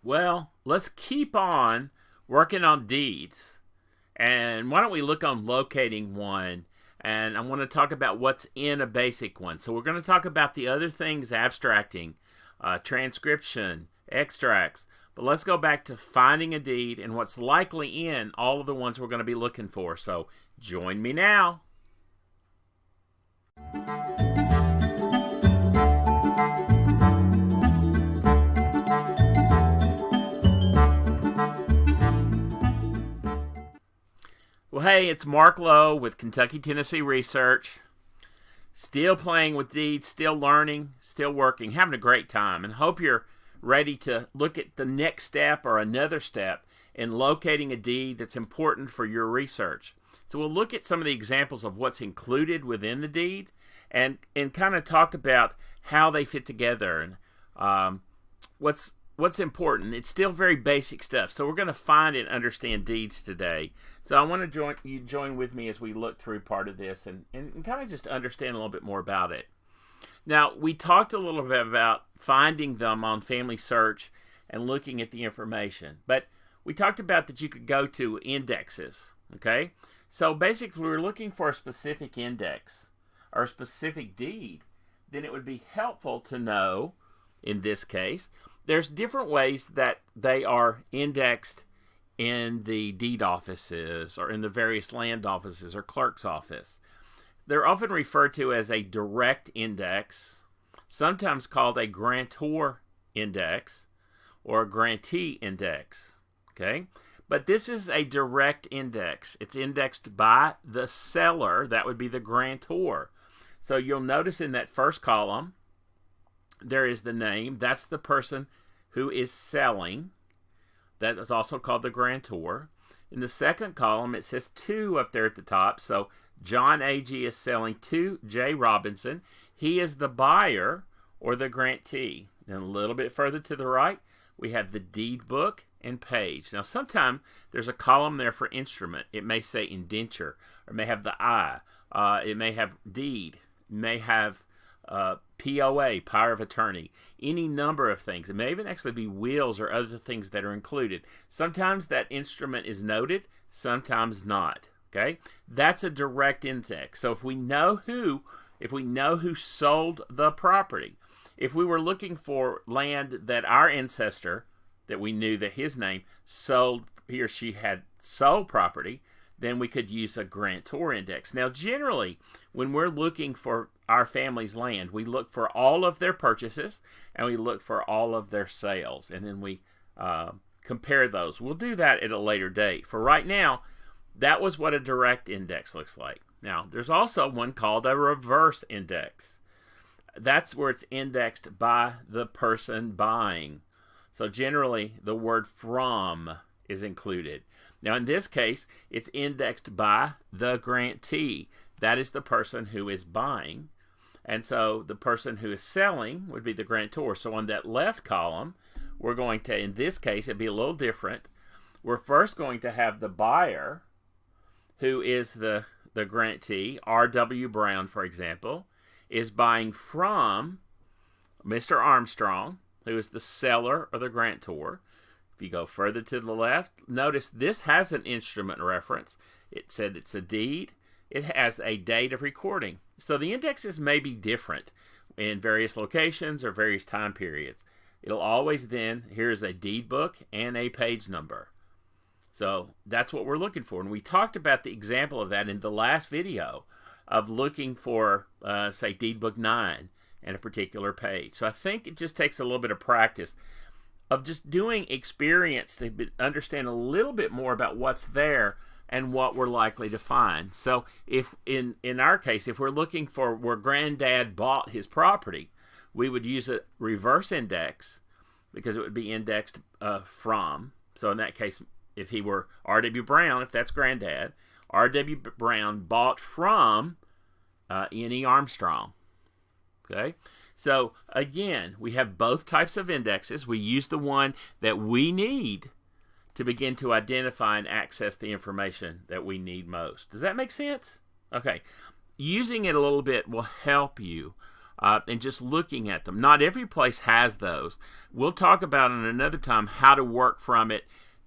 Well, let's keep on working on deeds. And why don't we look on locating one? And I want to talk about what's in a basic one. So we're going to talk about the other things, abstracting, transcription, extracts. But let's go back to finding a deed and what's likely in all of the ones we're going to be looking for. So join me now. Well, hey, it's Mark Lowe with Kentucky Tennessee Research. Still playing with deeds, still learning, still working, having a great time, and hope you're ready to look at the next step or another step in locating a deed that's important for your research. So we'll look at some of the examples of what's included within the deed and kind of talk about how they fit together and what's important. It's still very basic stuff. So we're going to find and understand deeds today. So I want to join with me as we look through part of this and kind of just understand a little bit more about it. Now, we talked a little bit about finding them on Family Search and looking at the information. But we talked about that you could go to indexes, okay? So basically, if we were looking for a specific index or a specific deed, then it would be helpful to know, in this case, there's different ways that they are indexed in the deed offices or in the various land offices or clerk's office. They're often referred to as a direct index, sometimes called a grantor index or a grantee index. Okay? But this is a direct index. It's indexed by the seller. That would be the grantor. So you'll notice in that first column, there is the name. That's the person who is selling. That is also called the grantor. In the second column, it says to up there at the top. So John A.G. is selling to J. Robinson. He is the buyer or the grantee. Then a little bit further to the right, we have the deed book and page. Now, sometimes there's a column there for instrument. It may say indenture, or it may have the I. It may have deed. It may have POA, power of attorney, any number of things. It may even actually be wills or other things that are included. Sometimes that instrument is noted, sometimes not. Okay, that's a direct index. So if we know who sold the property, if we were looking for land that our ancestor, that we knew that his name sold, he or she had sold property, then we could use a grantor index. Now, generally, when we're looking for our family's land, we look for all of their purchases and we look for all of their sales, and then we compare those. We'll do that at a later date. For right now, that was what a direct index looks like. Now, there's also one called a reverse index. That's where it's indexed by the person buying. So generally, the word from is included. Now, in this case, it's indexed by the grantee. That is the person who is buying. And so the person who is selling would be the grantor. So on that left column, we're going to, in this case, it'd be a little different. We're first going to have the buyer, who is the grantee. R.W. Brown, for example, is buying from Mr. Armstrong, who is the seller or the grantor. If you go further to the left, notice this has an instrument reference. It said it's a deed. It has a date of recording. So the indexes may be different in various locations or various time periods. It'll always then, here's a deed book and a page number. So that's what we're looking for. And we talked about the example of that in the last video of looking for, say, deed book 9 and a particular page. So I think it just takes a little bit of practice of just doing experience to understand a little bit more about what's there and what we're likely to find. So if in our case, if we're looking for where granddad bought his property, we would use a reverse index because it would be indexed from. So in that case, if he were R.W. Brown, if that's granddad, R.W. Brown bought from N.E. Armstrong. Okay? So again, we have both types of indexes. We use the one that we need to begin to identify and access the information that we need most. Does that make sense? Okay. Using it a little bit will help you and just looking at them. Not every place has those. We'll talk about in another time how to work from it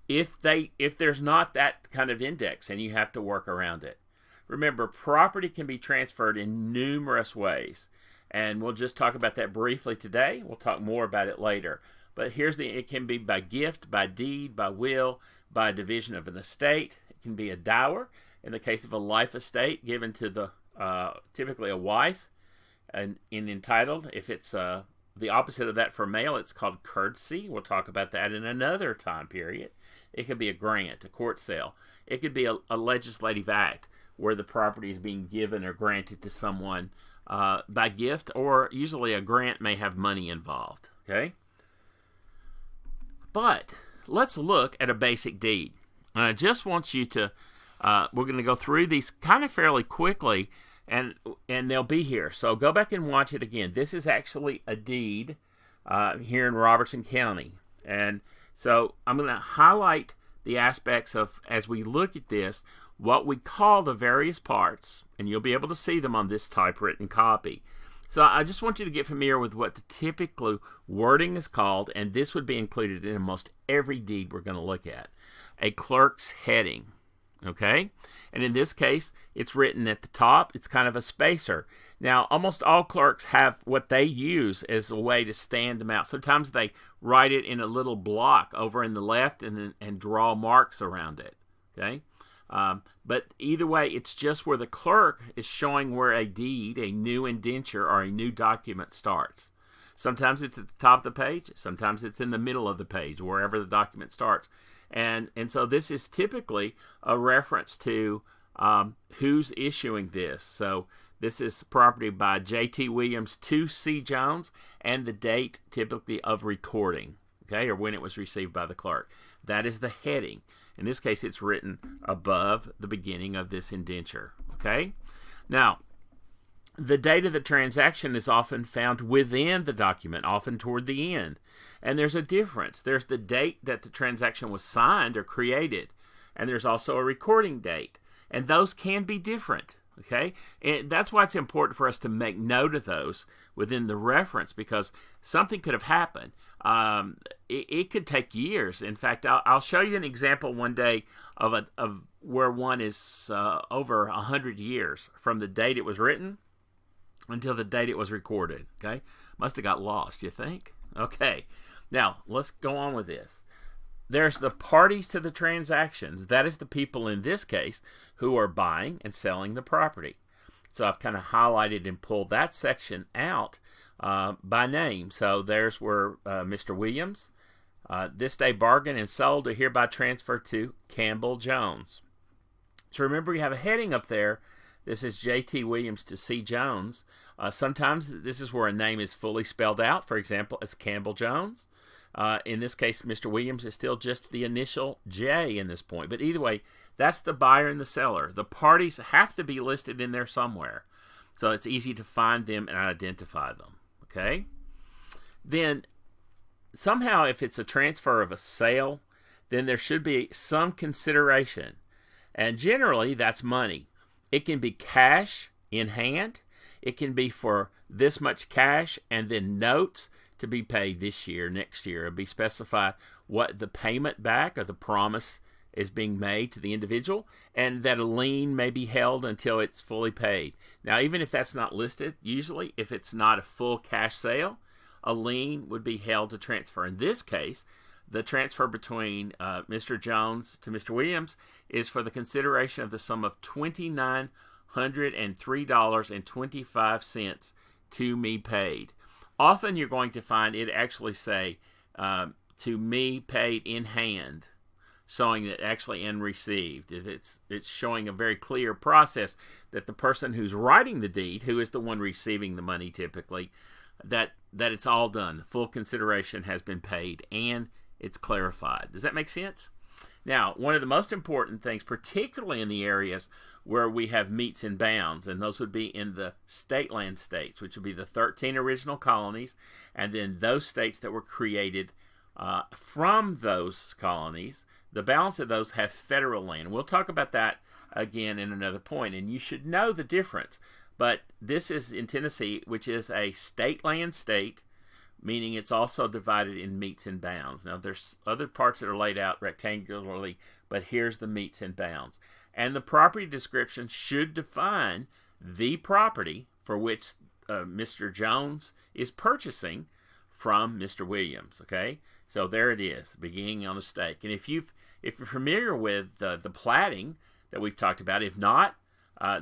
if there's not that kind of index and you have to work around it. Remember, property can be transferred in numerous ways, and we'll just talk about that briefly today. We'll talk more about it later. But it can be by gift, by deed, by will, by division of an estate. It can be a dower in the case of a life estate given to the typically a wife and entitled. If it's the opposite of that for male, it's called courtesy. We'll talk about that in another time period. It could be a grant, a court sale. It could be a legislative act where the property is being given or granted to someone by gift, or usually a grant may have money involved. Okay? But let's look at a basic deed. And I just want you to, we're going to go through these kind of fairly quickly, and they'll be here. So go back and watch it again. This is actually a deed here in Robertson County. And so I'm going to highlight the aspects of, as we look at this, what we call the various parts, and you'll be able to see them on this typewritten copy. So I just want you to get familiar with what the typical wording is called, and this would be included in almost every deed we're going to look at. A clerk's heading, okay? And in this case, it's written at the top. It's kind of a spacer. Now, almost all clerks have what they use as a way to stand them out. Sometimes they write it in a little block over in the left and draw marks around it, okay? But either way, it's just where the clerk is showing where a deed, a new indenture, or a new document starts. Sometimes it's at the top of the page. Sometimes it's in the middle of the page, wherever the document starts. And so this is typically a reference to who's issuing this. So this is property by J.T. Williams to C. Jones, and the date typically of recording, okay, or when it was received by the clerk. That is the heading. In this case, it's written above the beginning of this indenture, okay? Now, the date of the transaction is often found within the document, often toward the end. And there's a difference. There's the date that the transaction was signed or created, and there's also a recording date. And those can be different, okay? And that's why it's important for us to make note of those within the reference, because something could have happened. It could take years. In fact, I'll show you an example one day of where one is over 100 years from the date it was written until the date it was recorded. Okay, must have got lost, you think? Okay, now let's go on with this. There's the parties to the transactions. That is the people in this case who are buying and selling the property. So I've kind of highlighted and pulled that section out by name. So there's where Mr. Williams, this day bargained and sold, are hereby transferred to Campbell Jones. So remember, you have a heading up there. This is J.T. Williams to C. Jones. Sometimes this is where a name is fully spelled out. For example, it's Campbell Jones. In this case, Mr. Williams is still just the initial J in this point. But either way, that's the buyer and the seller. The parties have to be listed in there somewhere, so it's easy to find them and identify them. Okay? Then somehow, if it's a transfer of a sale, then there should be some consideration. And generally, that's money. It can be cash in hand. It can be for this much cash and then notes to be paid this year, next year. It'll be specified what the payment back or the promise is being made to the individual, and that a lien may be held until it's fully paid. Now, even if that's not listed, usually if it's not a full cash sale, a lien would be held to transfer. In this case, the transfer between Mr. Jones to Mr. Williams is for the consideration of the sum of $2,903.25 to me paid. Often you're going to find it actually say to me paid in hand, showing that actually in received. It's showing a very clear process that the person who's writing the deed, who is the one receiving the money typically, that it's all done. Full consideration has been paid and it's clarified. Does that make sense? Now, one of the most important things, particularly in the areas where we have meets and bounds, and those would be in the state land states, which would be the 13 original colonies, and then those states that were created from those colonies, the balance of those have federal land. We'll talk about that again in another point, and you should know the difference. But this is in Tennessee, which is a state land state, meaning it's also divided in metes and bounds. Now, there's other parts that are laid out rectangularly, but here's the metes and bounds. And the property description should define the property for which Mr. Jones is purchasing from Mr. Williams. Okay, so there it is, beginning on a stake. And if you're familiar with the platting that we've talked about, if not,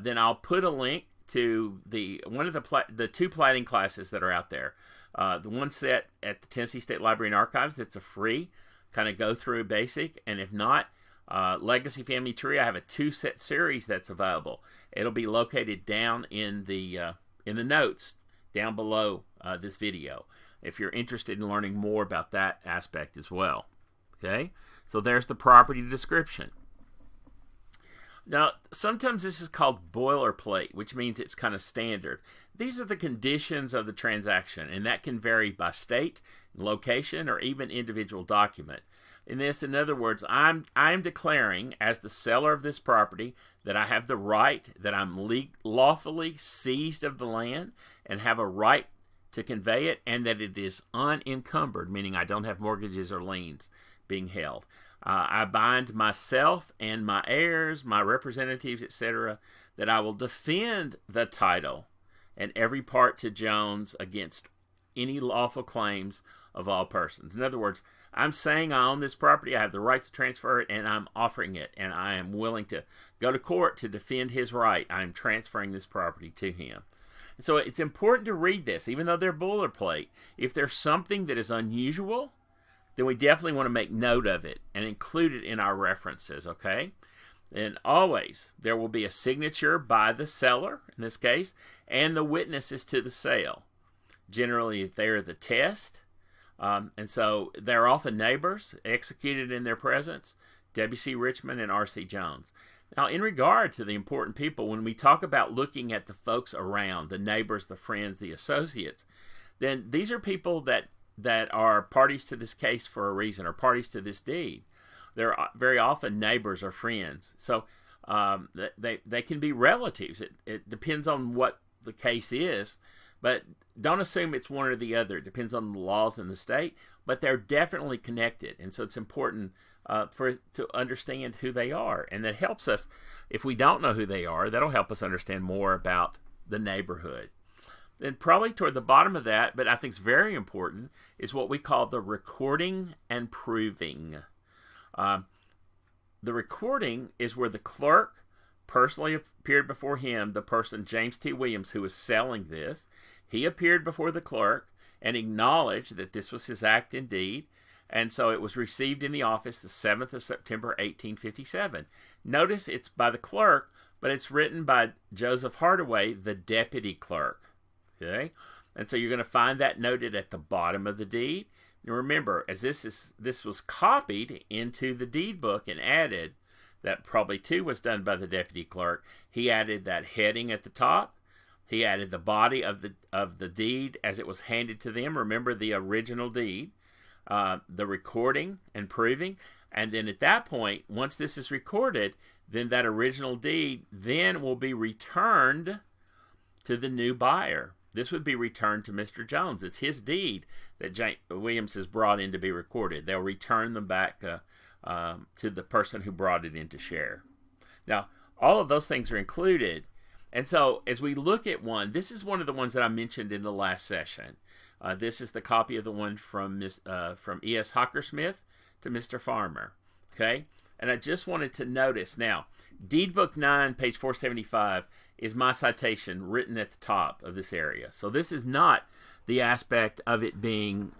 then I'll put a link to one of the two platting classes that are out there. The one set at the Tennessee State Library and Archives that's a free kind of go through basic, and if not, Legacy Family Tree, I have a 2-set series that's available. It'll be located down in the notes down below this video if you're interested in learning more about that aspect as well. Okay, so there's the property description. Now, sometimes this is called boilerplate, which means it's kind of standard. These are the conditions of the transaction, and that can vary by state, location, or even individual document. In other words, I'm declaring as the seller of this property that I have the right, that I'm lawfully seized of the land and have a right to convey it, and that it is unencumbered, meaning I don't have mortgages or liens being held. I bind myself and my heirs, my representatives, etc., that I will defend the title and every part to Jones against any lawful claims of all persons. In other words, I'm saying I own this property, I have the right to transfer it, and I'm offering it, and I am willing to go to court to defend his right. I'm transferring this property to him. So it's important to read this, even though they're boilerplate. If there's something that is unusual, then we definitely want to make note of it and include it in our references, okay? And always, there will be a signature by the seller, in this case, and the witnesses to the sale. Generally, they're the test, and so they're often neighbors, executed in their presence, W.C. Richmond and R.C. Jones. Now, in regard to the important people, when we talk about looking at the folks around, the neighbors, the friends, the associates, then these are people that are parties to this case for a reason, or parties to this deed. They're very often neighbors or friends. So they can be relatives. It depends on what the case is, but don't assume it's one or the other. It depends on the laws in the state, but they're definitely connected. And so it's important to understand who they are. And that helps us, if we don't know who they are, that'll help us understand more about the neighborhood. Then probably toward the bottom of that, but I think it's very important, is what we call the recording and proving. The recording is where the clerk personally appeared before him, the person, James T. Williams, who was selling this. He appeared before the clerk and acknowledged that this was his act indeed, and so it was received in the office the 7th of September, 1857. Notice it's by the clerk, but it's written by Joseph Hardaway, the deputy clerk. Okay, and so you're going to find that noted at the bottom of the deed. Now remember, as this was copied into the deed book and added, that probably too was done by the deputy clerk. He added that heading at the top. He added the body of the deed as it was handed to them. Remember the original deed, the recording and proving, and then at that point, once this is recorded, then that original deed then will be returned to the new buyer. This would be returned to Mr. Jones. It's his deed that Williams has brought in to be recorded. They'll return them back to the person who brought it in to share. Now, all of those things are included. And so as we look at one, this is one of the ones that I mentioned in the last session. This is the copy of the one from E.S. Hockersmith to Mr. Farmer. Okay? And I just wanted to notice now, Deed Book 9, page 475, is my citation written at the top of this area. So this is not the aspect of it being,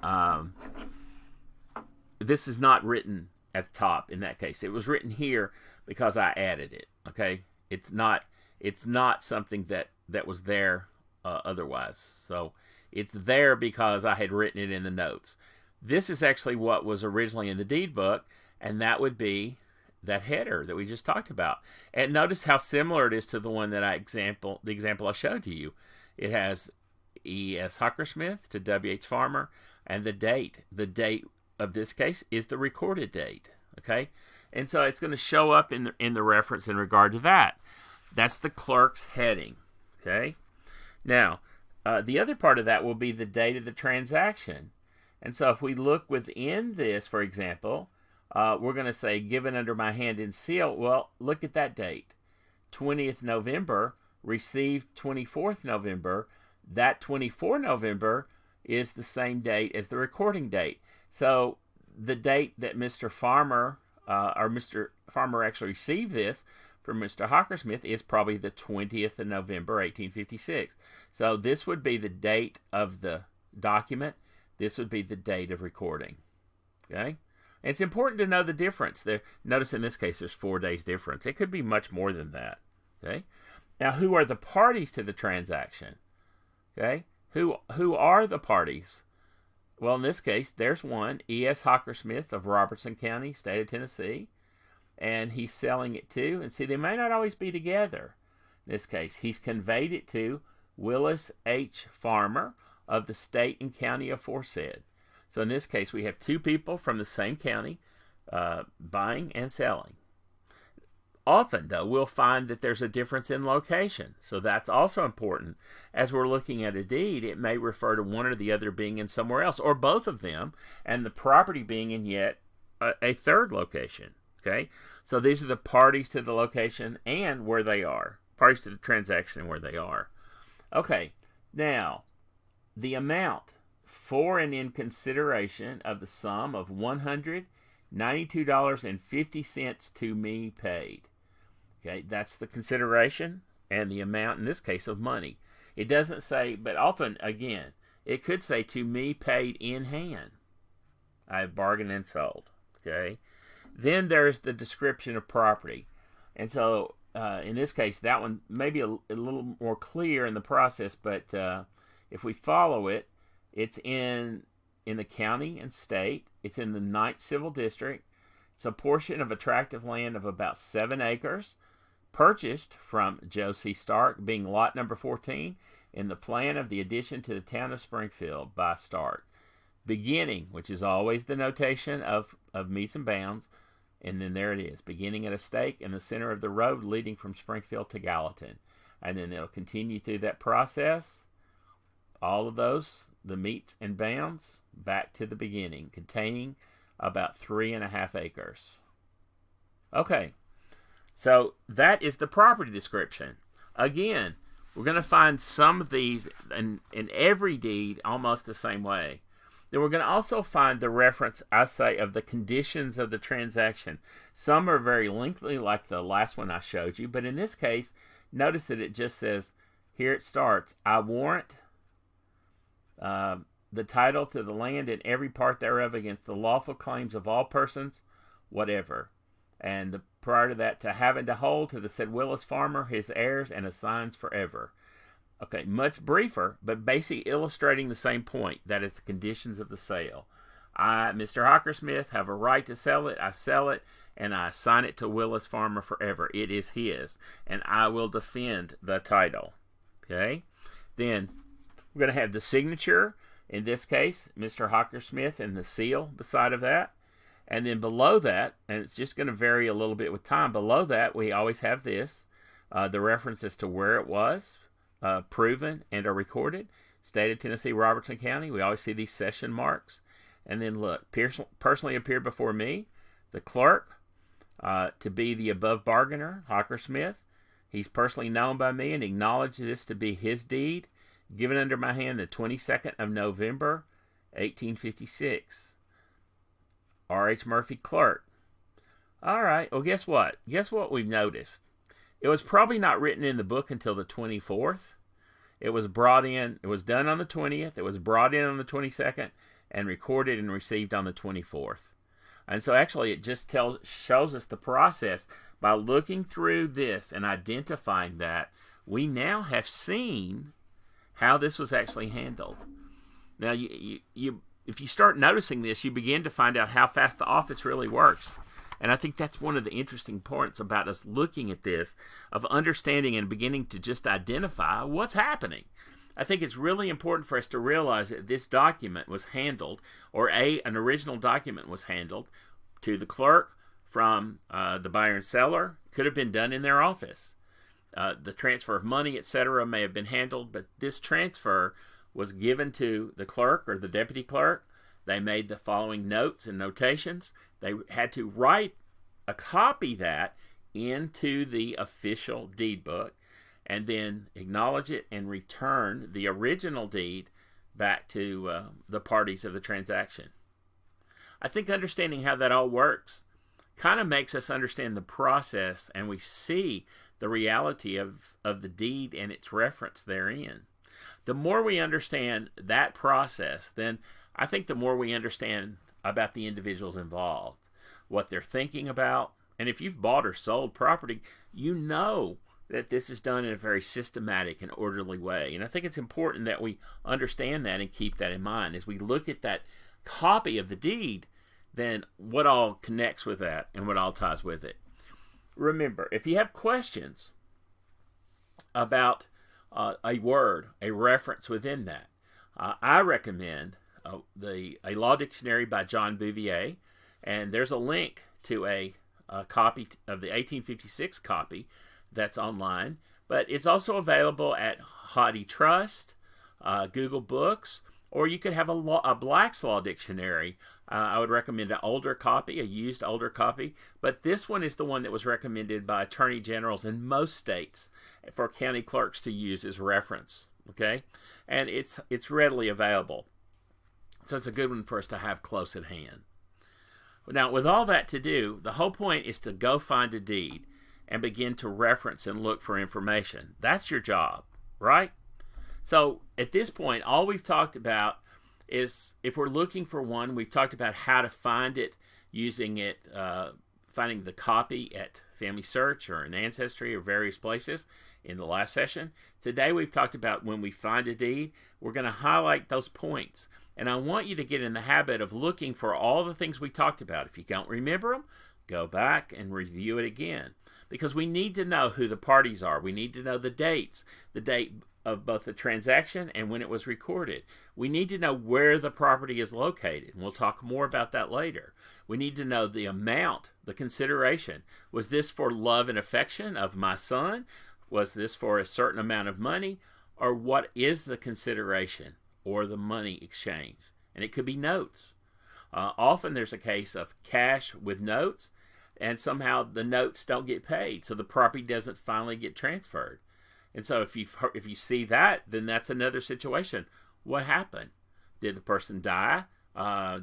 this is not written at the top in that case. It was written here because I added it, okay? It's not something that was there otherwise. So it's there because I had written it in the notes. This is actually what was originally in the deed book, and that would be that header that we just talked about. And notice how similar it is to the one that the example I showed to you. It has E.S. Hockersmith to W.H. Farmer, and the date. The date of this case is the recorded date. Okay, and so it's going to show up in the reference in regard to that. That's the clerk's heading. Okay, Now, the other part of that will be the date of the transaction. And so if we look within this, for example, we're going to say given under my hand and seal. Well, look at that date. 20th November, received 24th November. That 24 November is the same date as the recording date. So the date that Mr. Farmer actually received this from Mr. Hockersmith is probably the 20th of November, 1856. So this would be the date of the document. This would be the date of recording. Okay? And it's important to know the difference. Notice in this case there's 4 days difference. It could be much more than that. Okay? Now, who are the parties to the transaction? Okay? Who are the parties? Well, in this case, there's one, E.S. Hockersmith of Robertson County, state of Tennessee, and he's selling it to, and see, they may not always be together. In this case, he's conveyed it to Willis H. Farmer of the state and county aforesaid. So in this case, we have 2 people from the same county buying and selling. Often, though, we'll find that there's a difference in location. So that's also important. As we're looking at a deed, it may refer to one or the other being in somewhere else, or both of them, and the property being in yet a third location. Okay? So these are the parties to the location and where they are. Parties to the transaction and where they are. Okay, now, the amount for and in consideration of the sum of $192.50 to me paid. Okay, that's the consideration and the amount, in this case, of money. It doesn't say, but often, again, it could say to me paid in hand. I have bargained and sold. Okay, then there's the description of property. And so, in this case, that one may be a little more clear in the process, but if we follow it, it's in the county and state. It's in the 9th Civil District. It's a portion of a tract of land of about 7 acres, purchased from Joe C. Stark, being lot number 14, in the plan of the addition to the town of Springfield by Stark. Beginning, which is always the notation of meets and bounds, and then there it is, beginning at a stake in the center of the road leading from Springfield to Gallatin. And then it'll continue through that process, all of those, the meets and bounds, back to the beginning, containing about 3.5 acres. Okay, so that is the property description. Again, we're going to find some of these in every deed almost the same way. Then we're going to also find the reference, I say, of the conditions of the transaction. Some are very lengthy, like the last one I showed you, but in this case, notice that it just says, here it starts, I warrant the title to the land and every part thereof against the lawful claims of all persons, whatever. And prior to that, to have and to hold to the said Willis Farmer, his heirs, and assigns forever. Okay, much briefer, but basically illustrating the same point. That is the conditions of the sale. I, Mr. Hockersmith, have a right to sell it. I sell it, and I assign it to Willis Farmer forever. It is his, and I will defend the title. Okay? Then we're going to have the signature, in this case, Mr. Hockersmith, and the seal beside of that. And then below that, and it's just going to vary a little bit with time, below that we always have this, the reference as to where it was, proven and are recorded. State of Tennessee, Robertson County. We always see these session marks. And then look, personally appeared before me, the clerk, to be the above bargainer, Hockersmith. He's personally known by me and acknowledged this to be his deed, given under my hand the 22nd of November, 1856. R.H. Murphy, clerk. All right, well, guess what? Guess what we've noticed? It was probably not written in the book until the 24th. It was brought in, it was done on the 20th, it was brought in on the 22nd, and recorded and received on the 24th. And so actually it just shows us the process. By looking through this and identifying that, we now have seen how this was actually handled. Now, if you start noticing this, you begin to find out how fast the office really works. And I think that's one of the interesting points about us looking at this, of understanding and beginning to just identify what's happening. I think it's really important for us to realize that this document was handled, or an original document was handled, to the clerk from the buyer and seller. Could have been done in their office. The transfer of money, etc., may have been handled, but this transfer was given to the clerk or the deputy clerk. They made the following notes and notations. They had to write a copy that into the official deed book and then acknowledge it and return the original deed back to the parties of the transaction. I think understanding how that all works kind of makes us understand the process, and we see the reality of the deed and its reference therein. The more we understand that process, then I think the more we understand about the individuals involved, what they're thinking about. And if you've bought or sold property, you know that this is done in a very systematic and orderly way. And I think it's important that we understand that and keep that in mind. As we look at that copy of the deed, then what all connects with that and what all ties with it. Remember, if you have questions about a word, a reference within that, I recommend a law dictionary by John Bouvier, and there's a link to a copy of the 1856 copy that's online, but it's also available at HathiTrust, Google Books, or you could have a Black's Law Dictionary. I would recommend an older copy, a used older copy, but this one is the one that was recommended by attorney generals in most states for county clerks to use as reference. Okay, and it's readily available, so it's a good one for us to have close at hand. Now, with all that to do, the whole point is to go find a deed and begin to reference and look for information. That's your job, right? So at this point, all we've talked about is, if we're looking for one, we've talked about how to find it using it, finding the copy at Family Search or in Ancestry or various places in the last session. Today we've talked about when we find a deed, we're going to highlight those points. And I want you to get in the habit of looking for all the things we talked about. If you don't remember them, go back and review it again. Because we need to know who the parties are. We need to know the dates, the date of both the transaction and when it was recorded. We need to know where the property is located, and we'll talk more about that later. We need to know the amount, the consideration. Was this for love and affection of my son? Was this for a certain amount of money? Or what is the consideration or the money exchange? And it could be notes. Often there's a case of cash with notes, and somehow the notes don't get paid, so the property doesn't finally get transferred. And so if you see that, then that's another situation. What happened? Did the person die?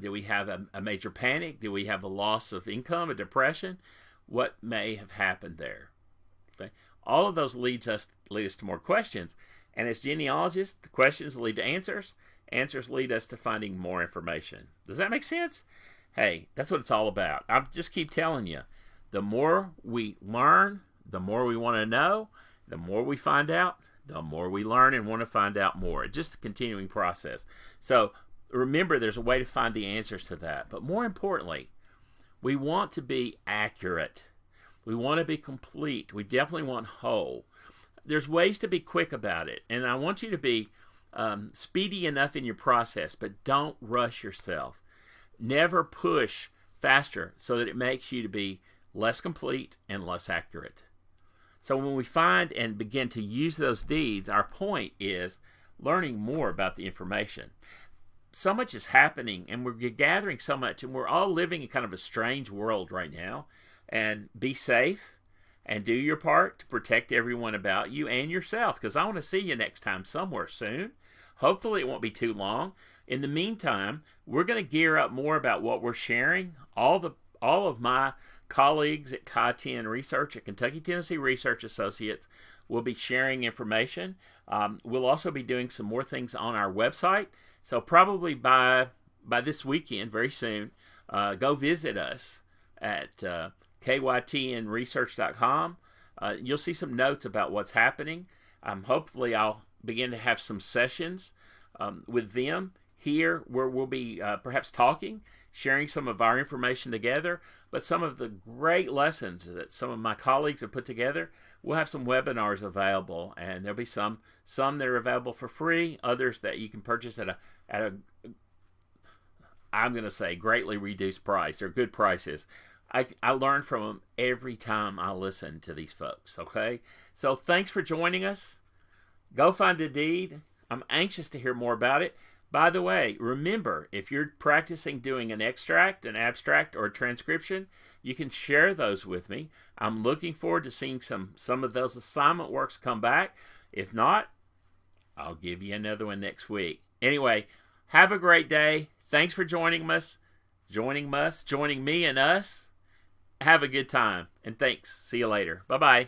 Did we have a major panic? Did we have a loss of income, a depression? What may have happened there? Okay. All of those lead us to more questions. And as genealogists, the questions lead to answers. Answers lead us to finding more information. Does that make sense? Hey, that's what it's all about. I just keep telling you, the more we learn, the more we want to know, the more we find out, the more we learn and want to find out more. It's just a continuing process. So remember, there's a way to find the answers to that. But more importantly, we want to be accurate. We want to be complete. We definitely want whole. There's ways to be quick about it. And I want you to be speedy enough in your process, but don't rush yourself. Never push faster so that it makes you to be less complete and less accurate. So when we find and begin to use those deeds, our point is learning more about the information. So much is happening, and we're gathering so much, and we're all living in kind of a strange world right now. And be safe and do your part to protect everyone about you and yourself, because I want to see you next time somewhere soon. Hopefully it won't be too long. In the meantime, we're going to gear up more about what we're sharing. All of my colleagues at Chi-10 Research, at Kentucky Tennessee Research Associates, will be sharing information. We'll also be doing some more things on our website. So probably by this weekend, very soon, go visit us at kytnresearch.com. You'll see some notes about what's happening. Hopefully I'll begin to have some sessions with them here where we'll be perhaps talking, sharing some of our information together, but some of the great lessons that some of my colleagues have put together, we'll have some webinars available, and there'll be some that are available for free, others that you can purchase at a I'm going to say greatly reduced price. They're good prices. I learn from them every time I listen to these folks, okay? So thanks for joining us. Go find a deed. I'm anxious to hear more about it. By the way, remember, if you're practicing doing an extract, an abstract, or a transcription, you can share those with me. I'm looking forward to seeing some of those assignment works come back. If not, I'll give you another one next week. Anyway, have a great day. Thanks for joining me and us. Have a good time. And thanks. See you later. Bye-bye.